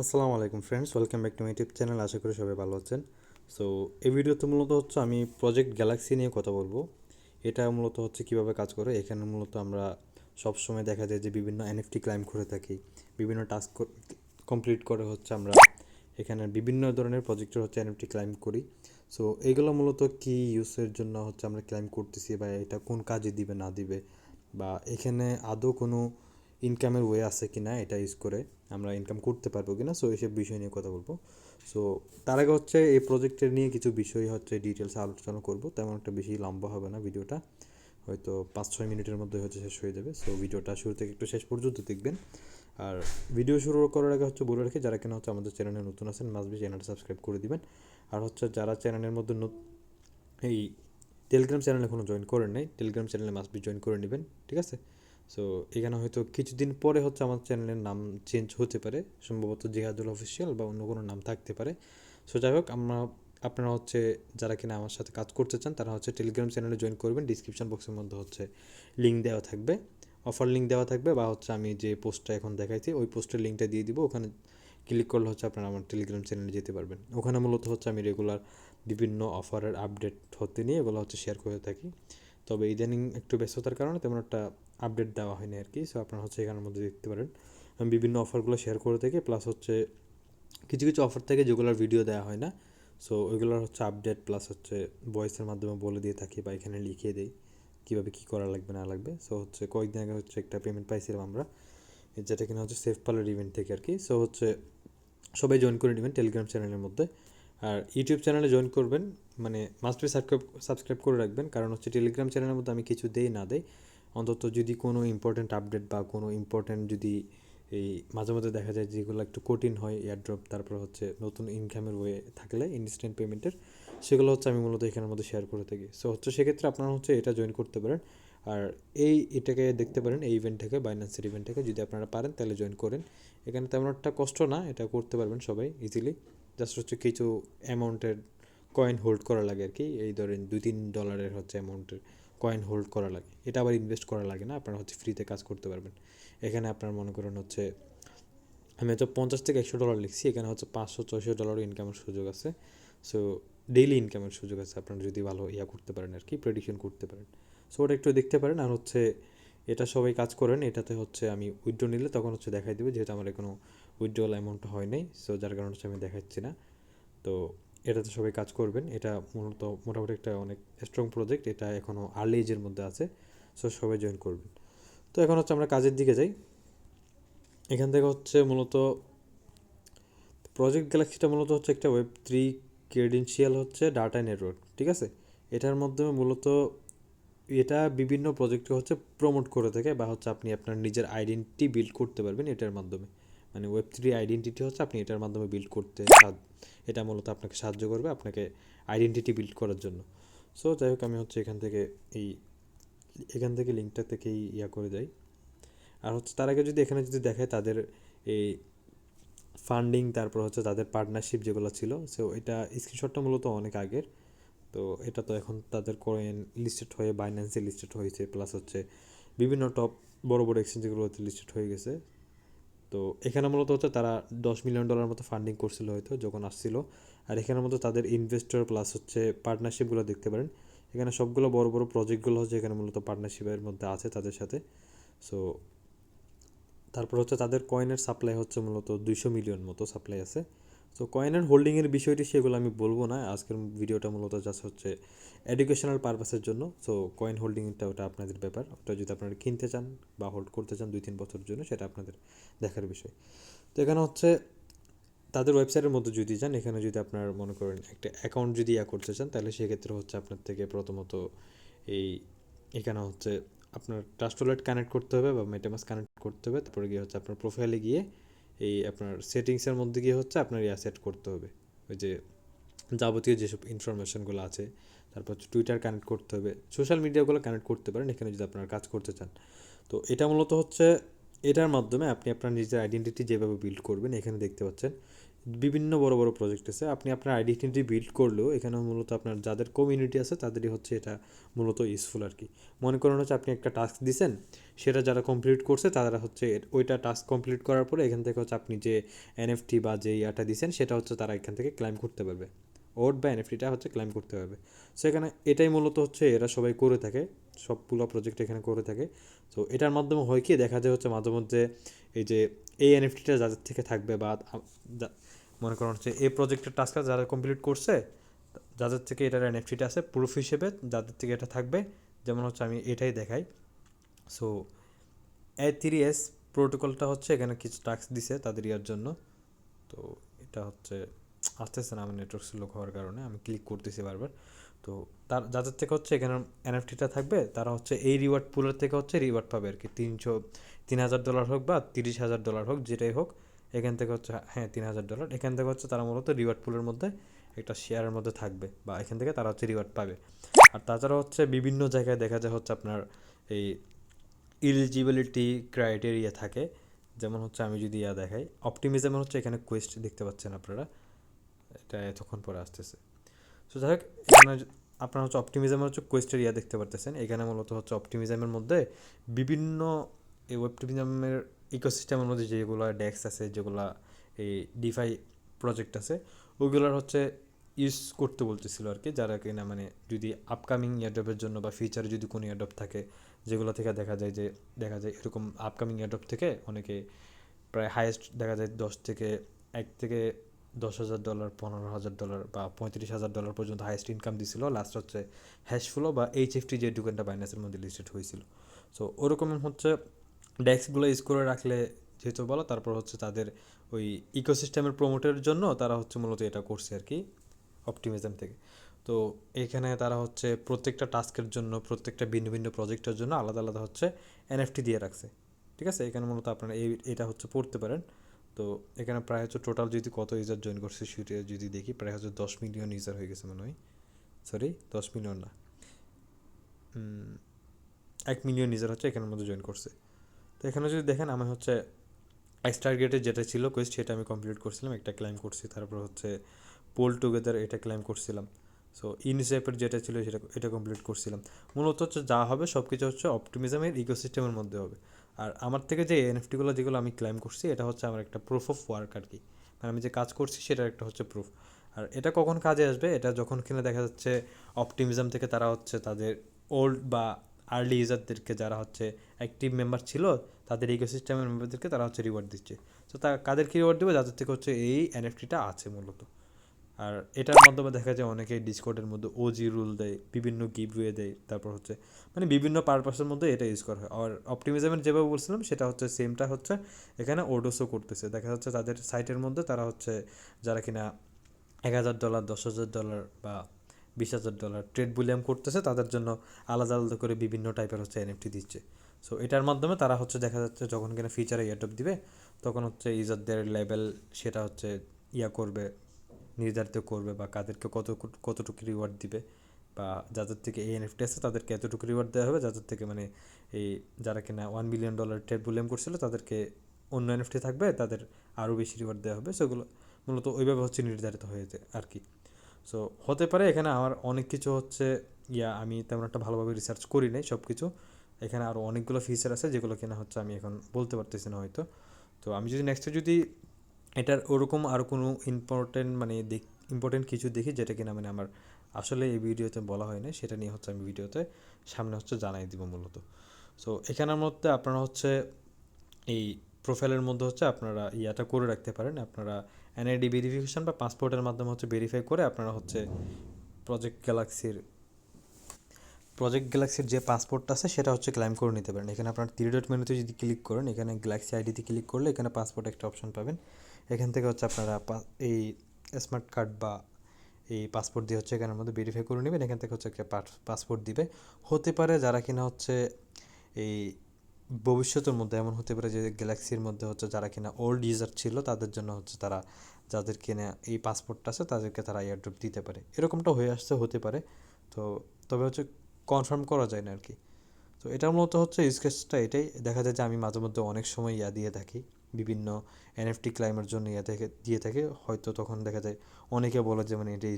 আসসালামু আলাইকুম friends, welcome back to my YouTube channel. আশা করি সবাই ভালো আছেন। সো এই ভিডিওতে মূলত হচ্ছে আমি প্রজেক্ট গ্যালাক্সি নিয়ে কথা বলবো। এটা মূলত হচ্ছে কিভাবে কাজ করে। এখানে মূলত আমরা সবসময় দেখা যায় যে বিভিন্ন এনএফটি ক্লাইম করে থাকি, বিভিন্ন টাস্ক কমপ্লিট করে হচ্ছে আমরা এখানে বিভিন্ন ধরনের প্রজেক্টের হচ্ছে এনএফটি ক্লাইম করি। সো এইগুলো মূলত কি ইউজের জন্য হচ্ছে আমরা ক্লাইম করতেছি, বা এটা কোন কাজে দিবে না দিবে, বা এখানে আদৌ কোনো ইনকামের ওয়ে আছে কি না, এটা ইউজ করে আমরা ইনকাম করতে পারবো কি না। সো এইসব বিষয় নিয়ে কথা বলবো। সো তার আগে হচ্ছে এই প্রজেক্টের নিয়ে কিছু বিষয় হচ্ছে ডিটেলস আলোচনা করবো। তেমন একটা বেশি লম্বা হবে না ভিডিওটা, হয়তো 5-6 মিনিটের মধ্যে হচ্ছে শেষ হয়ে যাবে। সো ভিডিওটা শুরু থেকে একটু শেষ পর্যন্ত দেখবেন। আর ভিডিও শুরু করার আগে হচ্ছে বলে রাখি, যারা কিনা হচ্ছে আমাদের চ্যানেলে নতুন আছেন মাস্ট বি চ্যানেলটা সাবস্ক্রাইব করে দিবেন। আর হচ্ছে যারা চ্যানেলের মধ্যে এই টেলিগ্রাম চ্যানেল এখনও জয়েন করেন নাই, টেলিগ্রাম চ্যানেলে মাস্ট বি জয়েন করে নেবেন, ঠিক আছে? সো এখানে হয়তো কিছুদিন পরে হচ্ছে আমার চ্যানেলের নাম চেঞ্জ হতে পারে, সম্ভবত জিহাদুল অফিসিয়াল বা অন্য কোনো নাম থাকতে পারে। সো যাই হোক, আপনারা হচ্ছে যারা কিনা আমার সাথে কাজ করতে চান তারা হচ্ছে টেলিগ্রাম চ্যানেলে জয়েন করবেন। ডিসক্রিপশন বক্সের মধ্যে হচ্ছে লিঙ্ক দেওয়া থাকবে, অফার লিঙ্ক দেওয়া থাকবে, বা হচ্ছে আমি যে পোস্টটা এখন দেখাইছি ওই পোস্টের লিঙ্কটা দিয়ে দিব। ওখানে ক্লিক করলে হচ্ছে আপনারা আমার টেলিগ্রাম চ্যানেলে যেতে পারবেন। ওখানে মূলত হচ্ছে আমি রেগুলার বিভিন্ন অফারের আপডেট হতে নিয়ে এগুলো হচ্ছে শেয়ার করে থাকি। তবে ইদানিং একটু ব্যস্ততার কারণে তেমন একটা আপডেট দেওয়া হয়নি আর কি। সো আপনারা হচ্ছে এখানের মধ্যে দেখতে পারেন আমি বিভিন্ন অফারগুলো শেয়ার করে থাকি। প্লাস হচ্ছে কিছু কিছু অফার থেকে যেগুলোর ভিডিও দেওয়া হয় না, সো ওইগুলোর হচ্ছে আপডেট প্লাস হচ্ছে ভয়েসের মাধ্যমে বলে দিয়ে থাকি, বা এখানে লিখিয়ে দিই কীভাবে কী করা লাগবে না লাগবে। সো হচ্ছে কয়েকদিন আগে হচ্ছে একটা পেমেন্ট পাইছিলাম আমরা, যেটা কিনা হচ্ছে সেফ পার্লার ইভেন্ট থেকে আর কি। সো হচ্ছে সবাই জয়েন করে নেবেন টেলিগ্রাম চ্যানেলের মধ্যে। আর ইউটিউব চ্যানেলে জয়েন করবেন, মানে মাস্ট বি সাবস্ক্রাইব করে রাখবেন, কারণ হচ্ছে টেলিগ্রাম চ্যানেলের মধ্যে আমি কিছু দেই না দেই, অন্তত যদি কোনো ইম্পর্ট্যান্ট আপডেট বা কোনো ইম্পর্ট্যান্ট যদি এই মাঝে মাঝে দেখা যায় যেগুলো একটু কঠিন হয় এয়ারড্রপ, তারপর হচ্ছে নতুন ইনকামের ওয়ে থাকলে ইনস্ট্যান্ট পেমেন্টের, সেগুলো হচ্ছে আমি মূলত এখানের মধ্যে শেয়ার করে থাকি। সো হচ্ছে সেক্ষেত্রে আপনারা হচ্ছে এটা জয়েন করতে পারেন। আর এটাকে দেখতে পারেন এই ইভেন্ট থেকে, বাইন্যান্সের ইভেন্ট থেকে, যদি আপনারা পারেন তাহলে জয়েন করেন। এখানে তেমন একটা কষ্ট না, এটা করতে পারবেন সবাই ইজিলি। জাস্ট হচ্ছে কিছু অ্যামাউন্টের কয়েন হোল্ড করা লাগে আর কি। এই ধরেন $2-3 হচ্ছে অ্যামাউন্টের কয়েন হোল্ড করা লাগে, এটা আবার ইনভেস্ট করা লাগে না, আপনারা হচ্ছে ফ্রিতে কাজ করতে পারবেন। এখানে আপনার মনে করেন হচ্ছে আমি হয়তো $50 থেকে $100 লিখছি, এখানে হচ্ছে $500-600 ইনকামের সুযোগ আছে। সো ডেইলি ইনকামের সুযোগ আছে, আপনারা যদি ভালো করতে পারেন আর কি, প্রেডিকশন করতে পারেন। সো ওটা একটু দেখতে পারেন। আর হচ্ছে এটা সবাই কাজ করেন, এটাতে হচ্ছে আমি উইথড্র নিলে তখন হচ্ছে দেখাই দেবে, যেহেতু আমার এখনও উইথড্রল অ্যামাউন্ট হয় নাই, সো যার কারণে হচ্ছে আমি দেখাচ্ছি না। তো এটাতে সবাই কাজ করবেন। এটা মোটামুটি একটা অনেক স্ট্রং প্রজেক্ট, এটা এখনও আর্লি এজের মধ্যে আছে। সো সবাই জয়েন করবেন। তো এখন হচ্ছে আমরা কাজের দিকে যাই। এখান থেকে হচ্ছে মূলত প্রজেক্ট গ্যালাক্সিটা মূলত হচ্ছে একটা Web3 ক্রেডেনশিয়াল হচ্ছে ডাটা নেটওয়ার্ক, ঠিক আছে? এটার মাধ্যমে মূলত এটা বিভিন্ন প্রজেক্টকে হচ্ছে প্রমোট করে থাকে, বা হচ্ছে আপনি আপনার নিজের আইডেন্টিটি বিল্ড করতে পারবেন এটার মাধ্যমে। মানে Web3 আইডেন্টিটি হচ্ছে আপনি এটার মাধ্যমে বিল্ড করতে এটা মূলত আপনাকে সাহায্য করবে আপনাকে আইডেন্টিটি বিল্ড করার জন্য। সো যাই হোক, আমি হচ্ছে এই এখান থেকে লিঙ্কটা থেকেই করে যাই। আর হচ্ছে তার আগে যদি এখানে যদি দেখায় তাদের এই ফান্ডিং, তারপর হচ্ছে তাদের পার্টনারশিপ যেগুলো ছিল, সো এটা স্ক্রিনশটটা মূলত অনেক আগের। তো এটা তো এখন তাদের কয়েন লিস্টেড হয়ে বাইন্যান্সে লিস্টেড হয়েছে, প্লাস হচ্ছে বিভিন্ন টপ বড় বড় এক্সচেঞ্জগুলোতে লিস্টেড হয়ে গেছে। তো এখানে মূলত হচ্ছে তারা $10 মিলিয়ন মতো ফান্ডিং করছিল হয়তো যখন আসছিল। আর এখানের মতো তাদের ইনভেস্টর প্লাস হচ্ছে পার্টনারশিপগুলো দেখতে পারেন। এখানে সবগুলো বড় বড় প্রজেক্টগুলো হচ্ছে এখানে মূলত পার্টনারশিপের মধ্যে আছে তাদের সাথে। সো তারপর হচ্ছে তাদের কয়েনের সাপ্লাই হচ্ছে মূলত 200 মিলিয়ন মতো সাপ্লাই আছে। সো কয়েনের হোল্ডিংয়ের বিষয়টি সেগুলো আমি বলবো না, আজকের ভিডিওটা মূলত জাস্ট হচ্ছে এডুকেশনাল পারপাসের জন্য। সো কয়েন হোল্ডিংটা ওটা আপনাদের ব্যাপার, ওটা যদি আপনারা কিনতে চান বা হোল্ড করতে চান 2-3 বছরের জন্য, সেটা আপনাদের দেখার বিষয়। তো এখানে হচ্ছে তাদের ওয়েবসাইটের মধ্যে যদি যান, এখানে যদি আপনার মনে করেন একটা অ্যাকাউন্ট যদি করতে চান, তাহলে সেক্ষেত্রে হচ্ছে আপনার থেকে প্রথমত এই এখানে হচ্ছে আপনার ট্রাস্ট ওয়ালেট কানেক্ট করতে হবে বা মেটামাস্ক কানেক্ট করতে হবে। তারপরে গিয়ে হচ্ছে আপনার প্রোফাইলে গিয়ে এই আপনার সেটিংসের মধ্যে গিয়ে হচ্ছে আপনার সেট করতে হবে, ওই যে যাবতীয় যেসব ইনফরমেশনগুলো আছে। তারপর হচ্ছে টুইটার কানেক্ট করতে হবে, সোশ্যাল মিডিয়াগুলো কানেক্ট করতে পারেন এখানে যদি আপনারা কাজ করতে চান। তো এটা মূলত হচ্ছে এটার মাধ্যমে আপনি আপনার নিজের আইডেন্টিটি যেভাবে বিল্ড করবেন, এখানে দেখতে পাচ্ছেন বিভিন্ন বড় বড় প্রজেক্ট আছে। আপনি আপনার আইডেন্টিটি বিল্ড করলেও এখানে মূলত আপনার যাদের কমিউনিটি আছে তাদেরই হচ্ছে এটা মূলত ইউজফুল আর কি। মনে করেন হচ্ছে আপনি একটা টাস্ক দিছেন, সেটা যারা কমপ্লিট করছে তারা হচ্ছে ওইটা টাস্ক কমপ্লিট করার পরে এখান থেকে হচ্ছে আপনি যে এনএফটি বা যে ইয়াটা দিছেন সেটা হচ্ছে তারা এখান থেকে ক্লাইম করতে পারবে, ওট বা এনএফটিটা হচ্ছে ক্লাইম করতে পারবে। সো এখানে এটাই মূলত হচ্ছে এরা সবাই করে থাকে, সবগুলো প্রজেক্ট এখানে করে থাকে। তো এটার মাধ্যমে হয় কি, দেখা যায় হচ্ছে মাঝে মধ্যে এই যে এই এনএফটিটা যাদের থেকে থাকবে বা মনে করেন হচ্ছে এই প্রজেক্টের টাস্কটা যারা কমপ্লিট করছে, যাদের থেকে এটার এনএফটিটা আছে প্রুফ হিসেবে যাদের থেকে এটা থাকবে, যেমন হচ্ছে আমি এটাই দেখাই। সো A3S প্রোটোকলটা হচ্ছে এখানে কিছু টাস্ক দিছে তাদের ইয়ার জন্য। তো এটা হচ্ছে আসতেছে না আমার নেটওয়ার্ক স্লো হওয়ার কারণে, আমি ক্লিক করতেছি বারবার। তো তার যাদের থেকে হচ্ছে এখানে এনএফটিটা থাকবে তারা হচ্ছে এই রিওয়ার্ড পুলের থেকে হচ্ছে রিওয়ার্ড পাবে আর কি। $3,000 হোক বা $30,000 হোক, যেটাই হোক, এখান থেকে হচ্ছে, হ্যাঁ $3,000, এখান থেকে হচ্ছে তারা মূলত রিওয়ার্ড পুলের মধ্যে একটা শেয়ারের মধ্যে থাকবে বা এখান থেকে তারা হচ্ছে রিওয়ার্ড পাবে। আর তাছাড়া হচ্ছে বিভিন্ন জায়গায় দেখা যায় হচ্ছে আপনার এই ইলিজিবিলিটি ক্রাইটেরিয়া থাকে। যেমন হচ্ছে আমি যদি ইয়া দেখাই, অপটিমিজমের হচ্ছে এখানে কোয়েস্ট দেখতে পাচ্ছেন আপনারা, এটা এতক্ষণ পরে আসতেছে। সো যাই হোক, এখানে আপনার হচ্ছে অপটিমিজমের হচ্ছে কোয়েস্টের ইয়া দেখতে পারতেছেন। এখানে মূলত হচ্ছে অপটিমিজমের মধ্যে বিভিন্ন এই অপটিমিজমের ইকোসিস্টেমের মধ্যে যেগুলো ডেক্স আছে, যেগুলো এই ডিফাই প্রজেক্ট আছে, ওইগুলোর হচ্ছে ইউজ করতে বলতেছিল আর কি, যারা কিনা মানে যদি আপকামিং ইয়ারড্রপের জন্য বা ফিউচারে যদি কোনো ইয়ারড্রপ থাকে যেগুলো থেকে দেখা যায় এরকম আপকামিং ইয়ারড্রপ থেকে অনেকে প্রায় হাইয়েস্ট দেখা যায় 10 থেকে $10,000, $15,000 বা $35,000 পর্যন্ত হাইয়েস্ট ইনকাম দিছিল। লাস্ট হচ্ছে হ্যাশফ্লো বা এইচএফটি যে টোকেনটা বাইন্যান্সের মধ্যে লিস্টেড হয়েছিল। সো ওরকম হচ্ছে ডেক্সগুলো ইউজ করে রাখলে যেহেতু বলো, তারপর হচ্ছে তাদের ওই ইকোসিস্টেমের প্রমোটের জন্য তারা হচ্ছে মূলত এটা করছে আর কি, অপটিমিজম থেকে। তো এখানে তারা হচ্ছে প্রত্যেকটা টাস্কের জন্য, প্রত্যেকটা ভিন্ন ভিন্ন প্রজেক্টের জন্য আলাদা আলাদা হচ্ছে এনএফটি দিয়ে রাখছে। ঠিক আছে, এখানে মূলত আপনারা এটা হচ্ছে পড়তে পারেন। তো এখানে প্রায় হচ্ছে টোটাল যদি কত ইউজার জয়েন করছে সেটা যদি দেখি, প্রায় হচ্ছে 10 মিলিয়ন ইউজার হয়ে গেছে মনে হয়। সরি, 10 মিলিয়ন না, 1 মিলিয়ন ইউজার হচ্ছে এখানের মধ্যে জয়েন করছে। তো এখানে যদি দেখেন, আমি হচ্ছে এক্সট্রা গেটে যেটা ছিল কোয়েস্ট সেটা আমি কমপ্লিট করছিলাম, একটা ক্লাইম করছি। তারপর হচ্ছে পোল টুগেদার এটা ক্লাইম করছিলাম। সো ইনসেপের যেটা ছিল এটা কমপ্লিট করছিলাম। মূলত হচ্ছে যা হবে সব কিছু হচ্ছে অপটিমিজমের ইকোসিস্টেমের মধ্যে হবে। আর আমার থেকে যে এনএফটিগুলো যেগুলো আমি ক্লাইম করছি, এটা হচ্ছে আমার একটা প্রুফ অফ ওয়ার্ক আর কি, মানে আমি যে কাজ করছি সেটার একটা হচ্ছে প্রুফ। আর এটা কখন কাজে আসবে, এটা যখন কিনা দেখা যাচ্ছে অপটিমিজম থেকে তারা হচ্ছে তাদের ওল্ড বা আর্লি ইউজারদেরকে, যারা হচ্ছে অ্যাক্টিভ মেম্বার ছিল, তাদের ইকোসিস্টেমের মেম্বারদেরকে তারা হচ্ছে রিওয়ার্ড দিচ্ছে। তো কাদেরকে রিওয়ার্ড দেবে, যাদের থেকে হচ্ছে এই এনএফটিটা আছে মূলত। আর এটার মাধ্যমে দেখা যায় অনেকে ডিসকর্ডের মধ্যে ওজি রুল দেয়, বিভিন্ন গিভওয়ে দেয়, তারপর হচ্ছে মানে বিভিন্ন পারপাসের মধ্যে এটা ইউজ করা হয়। আর অপটিমিজমের যেভাবে বলছিলাম সেটা হচ্ছে সেমটা হচ্ছে এখানে ওডোসও করতেছে। দেখা যাচ্ছে তাদের সাইটের মধ্যে তারা হচ্ছে যারা কিনা $1,000, $10,000 বা $20,000 ট্রেড বুলিয়াম করতেছে, তাদের জন্য আলাদা আলাদা করে বিভিন্ন টাইপের হচ্ছে এনএফটি দিচ্ছে। সো এটার মাধ্যমে তারা হচ্ছে দেখা যাচ্ছে যখন কিনা ফিচারে এয়ারড্রপ দিবে, তখন হচ্ছে ইউজারদের লেভেল সেটা হচ্ছে ইয়া করবে, নির্ধারিত করবে, বা কাদেরকে কতটুকু রিওয়ার্ড দিবে, বা যাদের থেকে এই এনএফটি আছে তাদেরকে এতটুকু রিওয়ার্ড দেওয়া হবে, যাদের থেকে মানে এই যারা কিনা $1 মিলিয়ন ট্রেড বুলিয়াম করছিল তাদেরকে অন্য এনএফটি থাকবে, তাদের আরও বেশি রিওয়ার্ড দেওয়া হবে। সেগুলো মূলত ওইভাবে হচ্ছে নির্ধারিত হয়েছে আর কি। সো হতে পারে এখানে আমার অনেক কিছু হচ্ছে আমি তেমন একটা ভালোভাবে রিসার্চ করি নাই সব কিছু। এখানে আরও অনেকগুলো ফিচার আছে যেগুলো কিনা হচ্ছে আমি এখন বলতে পারতেছি না হয়তো। তো আমি যদি নেক্সটে যদি এটার ওরকম আরও কোনো ইম্পর্টেন্ট কিছু দেখি যেটা কিনা মানে আমার আসলে এই ভিডিওতে বলা হয় না, সেটা নিয়ে হচ্ছে আমি ভিডিওতে সামনে হচ্ছে জানাই দিব মূলত। সো এখানের মধ্যে আপনারা হচ্ছে এই প্রোফাইলের মধ্যে হচ্ছে আপনারা ইয়াটা করে রাখতে পারেন, আপনারা এনআইডি ভেরিফিকেশন বা পাসপোর্টের মাধ্যমে হচ্ছে ভেরিফাই করে আপনারা হচ্ছে প্রজেক্ট গ্যালাক্সির যে পাসপোর্টটা আছে সেটা হচ্ছে ক্লাইম করে নিতে পারেন। এখানে আপনার 3 ডট মেনুতে যদি ক্লিক করেন, এখানে গ্যালাক্সি আইডিতে ক্লিক করলে এখানে পাসপোর্ট একটা অপশন পাবেন। এখান থেকে হচ্ছে আপনারা এই স্মার্ট কার্ড বা এই পাসপোর্ট দিয়ে হচ্ছে এখানের মধ্যে ভেরিফাই করে নেবেন। এখান থেকে হচ্ছে একটা পাসপোর্ট দিবে। হতে পারে যারা কিনা হচ্ছে এই ভবিষ্যতের মধ্যে এমন হতে পারে যে গ্যালাক্সির মধ্যে হচ্ছে যারা কিনা ওল্ড ইউজার ছিল, তাদের জন্য হচ্ছে তারা যাদের কিনা এই পাসপোর্টটা আছে তাদেরকে তারা এয়ারড্রপ দিতে পারে, এরকমটা হতে পারে। তো তবে হচ্ছে কনফার্ম করা যায় না আর কি। তো এটার মূলত হচ্ছে ইউজ কেসটা এটাই। দেখা যায় যে আমি মাঝে মধ্যে অনেক সময় দিয়ে থাকি, বিভিন্ন এনএফটি ক্লাইমের জন্য দিয়ে থাকে, হয়তো তখন দেখা যায় অনেকে বলে যে মানে এটা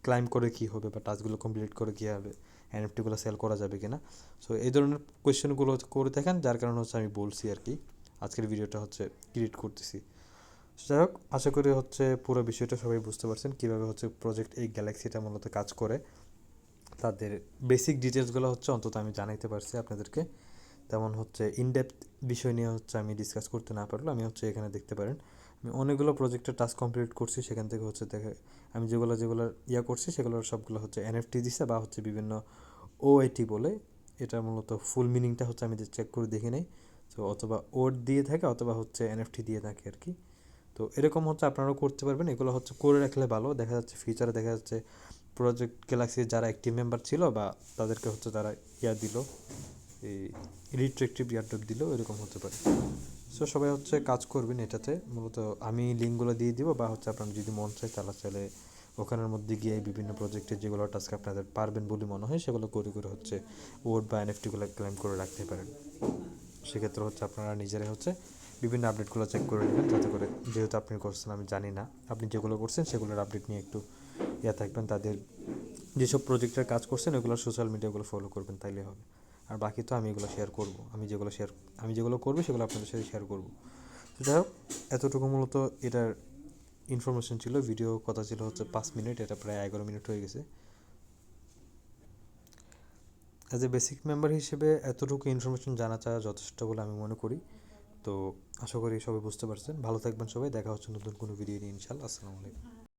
ক্লাইম করে কী হবে বা টাস্কগুলো কমপ্লিট করে কী হবে, এনএফটিগুলো সেল করা যাবে কিনা। সো এই ধরনের কোয়েশ্চেনগুলো করে থাকেন, যার কারণে হচ্ছে আমি বলছি আর কি, আজকের ভিডিওটা হচ্ছে ক্রিয়েট করতেছি। যাই হোক, আশা করি হচ্ছে পুরো বিষয়টা সবাই বুঝতে পারছেন কীভাবে হচ্ছে প্রজেক্ট এই গ্যালাক্সিটা মূলত কাজ করে। তাদের বেসিক ডিটেলসগুলো হচ্ছে অন্তত আমি জানাইতে পারছি আপনাদেরকে। তেমন হচ্ছে ইনডেপথ বিষয় নিয়ে হচ্ছে আমি ডিসকাস করতে না পারলে আমি হচ্ছে এখানে দেখতে পারেন আমি অনেকগুলো প্রজেক্টের টাস্ক কমপ্লিট করছি, সেখান থেকে হচ্ছে দেখে আমি যেগুলো করছি সেগুলোর সবগুলো হচ্ছে এনএফটি দিছে বা হচ্ছে বিভিন্ন ওআইটি বলে, এটা মূলত ফুল মিনিংটা হচ্ছে আমি চেক করে দেখি নাই। তো অথবা ওড দিয়ে থাকে অথবা হচ্ছে এনএফটি দিয়ে থাকে আর কি। তো এরকম হচ্ছে আপনারাও করতে পারবেন, এগুলো হচ্ছে করে রাখলে ভালো। দেখা যাচ্ছে ফিউচারে দেখা যাচ্ছে প্রজেক্ট গ্যালাক্সির যারা অ্যাক্টিভ মেম্বার ছিল বা তাদেরকে হচ্ছে তারা দিল, এই রিট্রেক্টিভ ইয়ারড্রপ দিল, এরকম হতে পারে। সো সবাই হচ্ছে কাজ করবেন এটাতে। মূলত আমি লিঙ্কগুলো দিয়ে দিব বা হচ্ছে আপনার যদি মন চায় তাহলে চাইলে ওখানের মধ্যে গিয়ে বিভিন্ন প্রজেক্টের যেগুলো টাস্ক আপনাদের পারবেন বলে মনে হয় সেগুলো করে করে হচ্ছে ওড বা এনএফটিগুলো ক্লেম করে রাখতে পারেন। সেক্ষেত্রে হচ্ছে আপনারা নিজেরাই হচ্ছে বিভিন্ন আপডেটগুলো চেক করে নেবেন, যাতে করে যেহেতু আপনি করছেন আমি জানি না, আপনি যেগুলো করছেন সেগুলোর আপডেট নিয়ে একটু থাকবেন। তাদের যেসব প্রজেক্টের কাজ করছেন ওগুলো সোশ্যাল মিডিয়াগুলো ফলো করবেন, তাইলে হবে। আর বাকি তো আমি এগুলো শেয়ার করবো, আমি যেগুলো করবো সেগুলো আপনাদের সাথে শেয়ার করবো। তো যাই হোক, এতটুকু মূলত এটার ইনফরমেশন ছিল। ভিডিও কথা ছিল হচ্ছে 5 মিনিট, এটা প্রায় 11 মিনিট হয়ে গেছে। অ্যাজ এ বেসিক মেম্বার হিসেবে এতটুকু ইনফরমেশন জানা চাওয়া যথেষ্ট বলে আমি মনে করি। তো আশা করি সবাই বুঝতে পারছেন। ভালো থাকবেন সবাই, দেখা হচ্ছে নতুন কোনো ভিডিও নিয়ে ইনশাআল্লাহ। আসসালামু আলাইকুম।